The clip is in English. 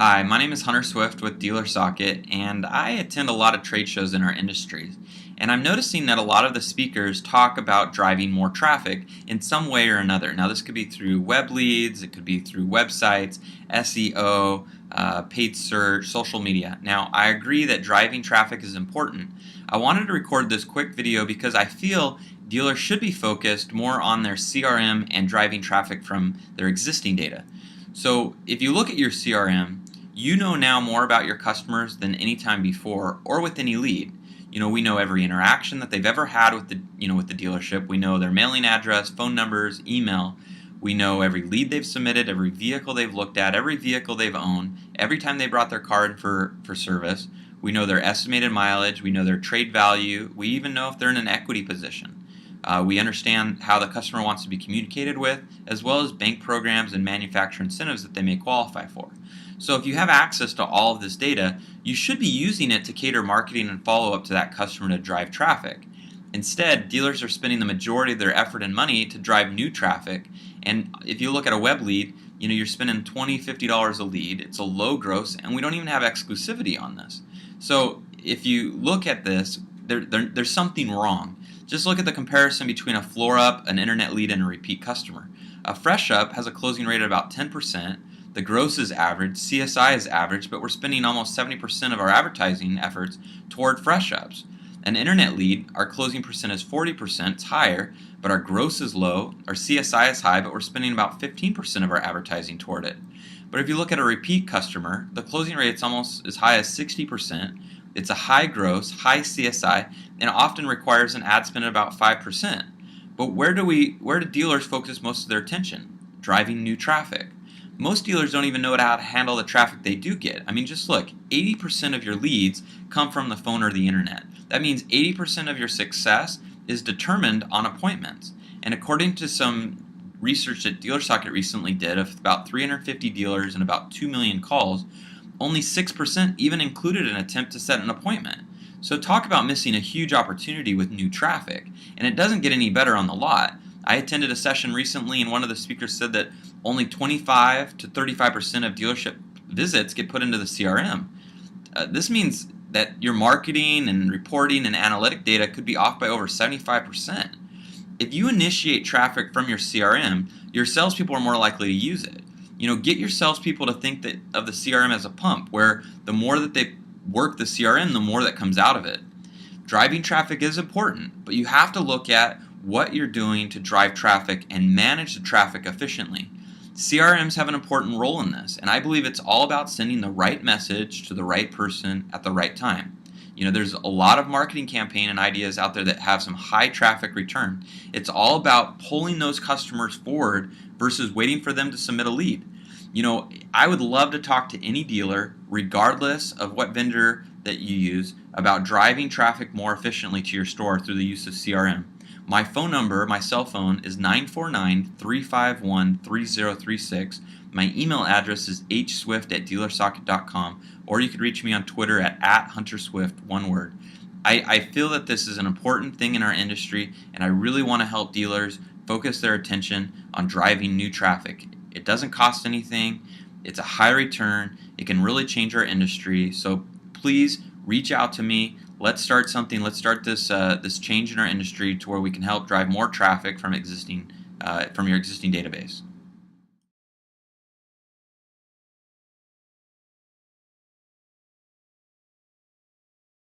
Hi, my name is Hunter Swift with Dealer Socket, and I attend a lot of trade shows in our industry. And I'm noticing that a lot of the speakers talk about driving more traffic in some way or another. Now, this could be through web leads, it could be through websites, SEO, paid search, social media. Now, I agree that driving traffic is important. I wanted to record this quick video because I feel dealers should be focused more on their CRM and driving traffic from their existing data. So, if you look at your CRM, you know now more about your customers than any time before or with any lead. We know every interaction that they've ever had with the dealership. We know their mailing address, phone numbers, email. We know every lead they've submitted, every vehicle they've looked at, every vehicle they've owned, every time they brought their car in for service. We know their estimated mileage. We know their trade value. We even know if they're in an equity position. We understand how the customer wants to be communicated with, as well as bank programs and manufacturer incentives that they may qualify for. So if you have access to all of this data, you should be using it to cater marketing and follow-up to that customer to drive traffic. Instead, dealers are spending the majority of their effort and money to drive new traffic. And if you look at a web lead, you're spending $20, $50 a lead. It's a low gross, and we don't even have exclusivity on this. So if you look at this, there's something wrong. Just look at the comparison between a floor up, an internet lead, and a repeat customer. A fresh up has a closing rate of about 10%. The gross is average, CSI is average, but we're spending almost 70% of our advertising efforts toward fresh ups. An internet lead, our closing percent is 40%, it's higher, but our gross is low, our CSI is high, but we're spending about 15% of our advertising toward it. But if you look at a repeat customer, the closing rate is almost as high as 60%. It's a high gross, high CSI, and often requires an ad spend of about 5%. But where do dealers focus most of their attention? Driving new traffic. Most dealers don't even know how to handle the traffic they do get. I mean, just look, 80% of your leads come from the phone or the internet. That means 80% of your success is determined on appointments. And according to some research that Dealer Socket recently did of about 350 dealers and about 2 million calls, only 6% even included an attempt to set an appointment. So talk about missing a huge opportunity with new traffic. And it doesn't get any better on the lot. I attended a session recently, and one of the speakers said that only 25 to 35% of dealership visits get put into the CRM. This means that your marketing and reporting and analytic data could be off by over 75%. If you initiate traffic from your CRM, your salespeople are more likely to use it. Get your salespeople to think of the CRM as a pump, where the more that they work the CRM, the more that comes out of it. Driving traffic is important, but you have to look at what you're doing to drive traffic and manage the traffic efficiently. CRMs have an important role in this, and I believe it's all about sending the right message to the right person at the right time. There's a lot of marketing campaign and ideas out there that have some high traffic return. It's all about pulling those customers forward versus waiting for them to submit a lead. I would love to talk to any dealer, regardless of what vendor that you use, about driving traffic more efficiently to your store through the use of CRM. My phone number, my cell phone, is 949-351-3036. My email address is hswift@dealersocket.com, or you could reach me on Twitter at @HunterSwift, one word. I feel that this is an important thing in our industry, and I really want to help dealers focus their attention on driving new traffic. It doesn't cost anything. It's a high return. It can really change our industry. So please reach out to me. Let's start something. Let's start this change in our industry to where we can help drive more traffic from your existing database.